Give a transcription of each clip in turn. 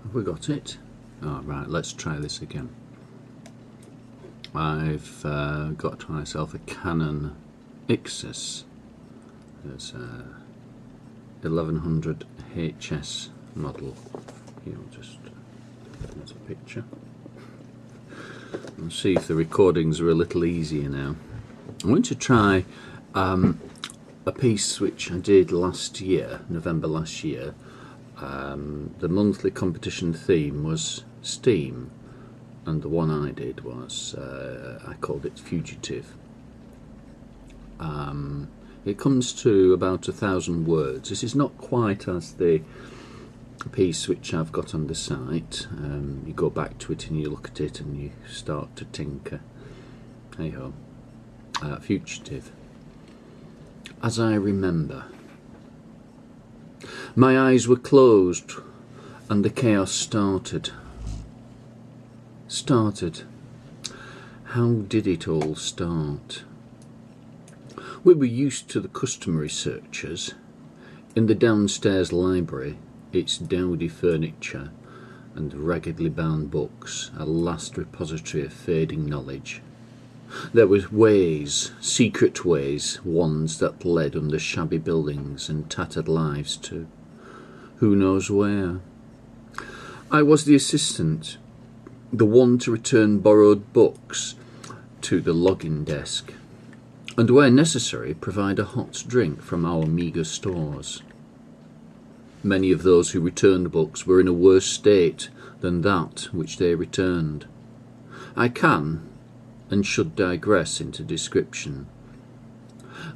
Have we got it? Oh, right, let's try this again. I've got myself a Canon Ixus. There's a 1100 HS model. Here, I'll just there's a picture. We'll see if the recordings are a little easier now. I want to try a piece which I did last year, November last year. The monthly competition theme was Steam, and the one I did was, I called it Fugitive. It comes to about 1,000 words. This is not quite as the piece which I've got on the site. You go back to it and you look at it and you start to tinker. Hey ho. Fugitive. As I remember. My eyes were closed and the chaos started. How did it all start? We were used to the customary searchers. In the downstairs library, its dowdy furniture and raggedly bound books, a last repository of fading knowledge. There were ways, secret ways, ones that led under shabby buildings and tattered lives to who knows where. I was the assistant, the one to return borrowed books to the login desk, and where necessary provide a hot drink from our meagre stores. Many of those who returned books were in a worse state than that which they returned. I can and should digress into description.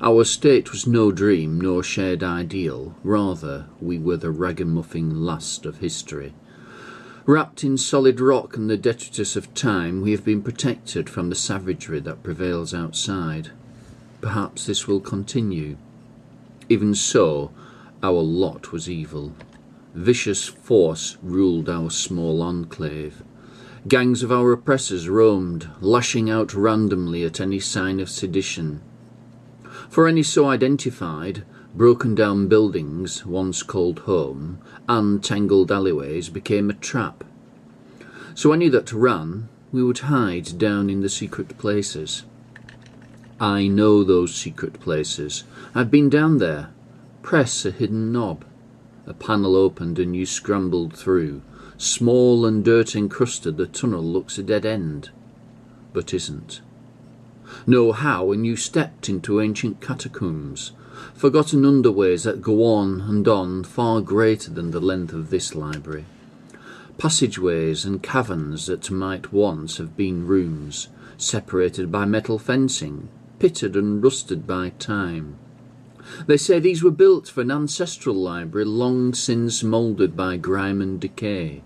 Our state was no dream nor shared ideal, rather we were the ragamuffin last of history. Wrapped in solid rock and the detritus of time, we have been protected from the savagery that prevails outside. Perhaps this will continue. Even so, our lot was evil. Vicious force ruled our small enclave. Gangs of our oppressors roamed, lashing out randomly at any sign of sedition. For any so identified, broken down buildings, once called home, and tangled alleyways became a trap. So any that ran, we would hide down in the secret places. I know those secret places. I've been down there. Press a hidden knob. A panel opened and you scrambled through. Small and dirt encrusted, the tunnel looks a dead end, but isn't. Know how, and you stepped into ancient catacombs, forgotten underways that go on, far greater than the length of this library. Passageways and caverns that might once have been rooms, separated by metal fencing, pitted and rusted by time. They say these were built for an ancestral library long since moulded by grime and decay.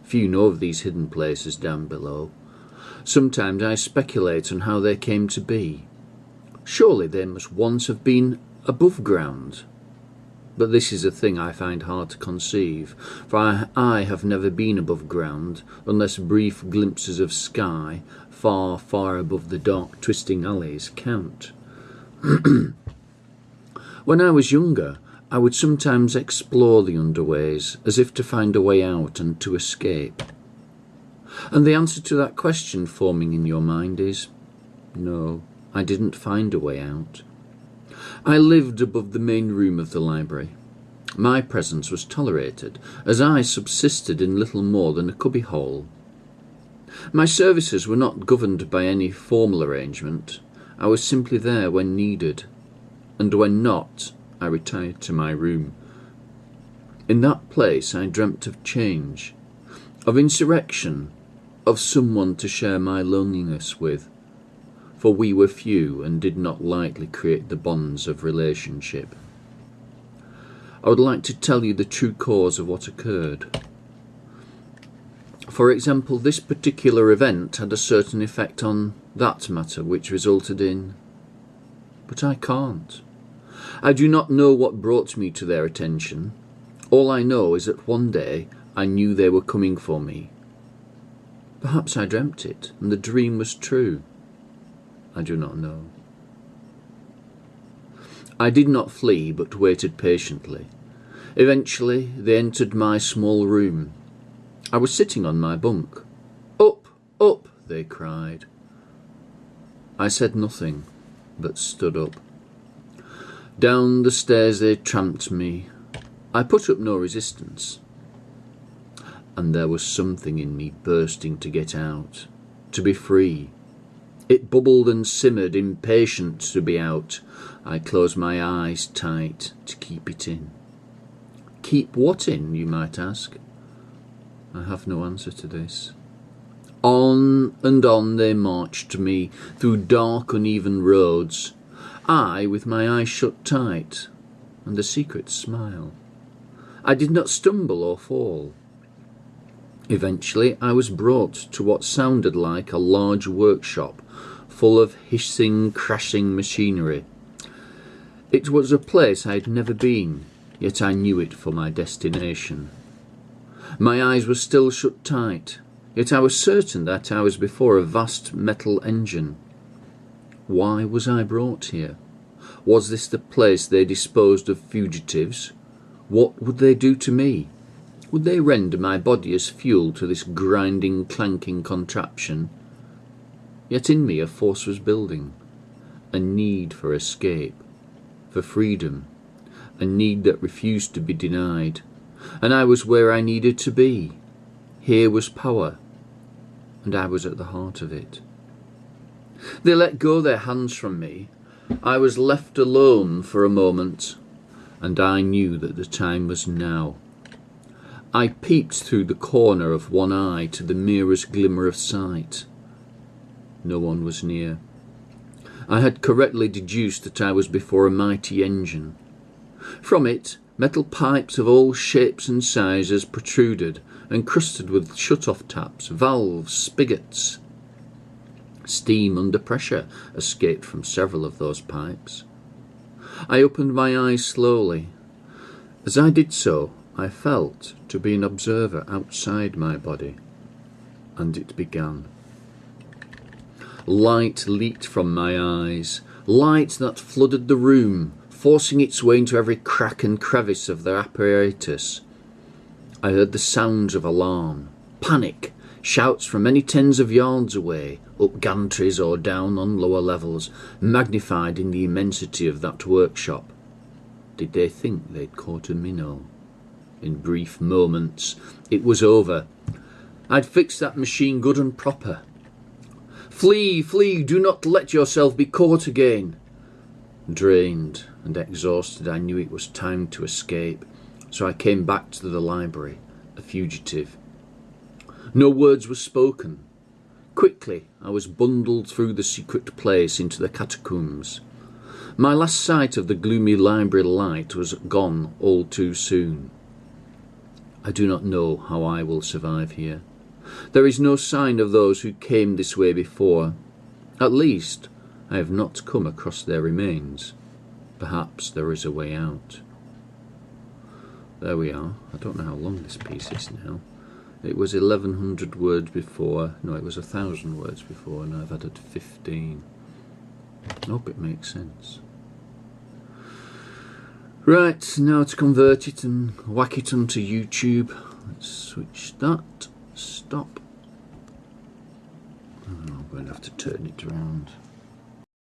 Few know of these hidden places down below. Sometimes I speculate on how they came to be. Surely they must once have been above ground. But this is a thing I find hard to conceive, for I have never been above ground, unless brief glimpses of sky, far, far above the dark twisting alleys, count. When I was younger, I would sometimes explore the underways, as if to find a way out and to escape. And the answer to that question forming in your mind is, no, I didn't find a way out. I lived above the main room of the library. My presence was tolerated, as I subsisted in little more than a cubbyhole. My services were not governed by any formal arrangement. I was simply there when needed, and when not, I retired to my room. In that place I dreamt of change, of insurrection, of someone to share my loneliness with, for we were few and did not lightly create the bonds of relationship. I would like to tell you the true cause of what occurred. For example, this particular event had a certain effect on that matter which resulted in... But I can't. I do not know what brought me to their attention. All I know is that one day I knew they were coming for me. Perhaps I dreamt it, and the dream was true. I do not know. I did not flee, but waited patiently. Eventually, they entered my small room. I was sitting on my bunk. Up, up, they cried. I said nothing, but stood up. Down the stairs they tramped me. I put up no resistance. And there was something in me bursting to get out, to be free. It bubbled and simmered, impatient to be out. I closed my eyes tight to keep it in. Keep what in, you might ask? I have no answer to this. On and on they marched me, through dark uneven roads, I with my eyes shut tight, and a secret smile. I did not stumble or fall. Eventually I was brought to what sounded like a large workshop, full of hissing, crashing machinery. It was a place I had never been, yet I knew it for my destination. My eyes were still shut tight, yet I was certain that I was before a vast metal engine. Why was I brought here? Was this the place they disposed of fugitives? What would they do to me? Would they render my body as fuel to this grinding, clanking contraption? Yet in me a force was building, a need for escape, for freedom, a need that refused to be denied, and I was where I needed to be. Here was power, and I was at the heart of it. They let go their hands from me. I was left alone for a moment, and I knew that the time was now. I peeped through the corner of one eye to the merest glimmer of sight. No one was near. I had correctly deduced that I was before a mighty engine. From it, metal pipes of all shapes and sizes protruded, encrusted with shut-off taps, valves, spigots. Steam under pressure escaped from several of those pipes. I opened my eyes slowly. As I did so, I felt to be an observer outside my body, and it began. Light leaked from my eyes, light that flooded the room, forcing its way into every crack and crevice of the apparatus. I heard the sounds of alarm, panic, shouts from many tens of yards away, up gantries or down on lower levels, magnified in the immensity of that workshop. Did they think they'd caught a minnow? In brief moments, it was over. I'd fixed that machine good and proper. Flee, flee, do not let yourself be caught again. Drained and exhausted, I knew it was time to escape, so I came back to the library, a fugitive. No words were spoken. Quickly, I was bundled through the secret place into the catacombs. My last sight of the gloomy library light was gone all too soon. I do not know how I will survive here. There is no sign of those who came this way before. At least, I have not come across their remains. Perhaps there is a way out. There we are. I don't know how long this piece is now. It was 1100 words before. No, it was 1000 words before, and I've added 15. I hope it makes sense. Right, now to convert it and whack it onto YouTube. Let's switch that. Stop. Oh, I'm going to have to turn it around.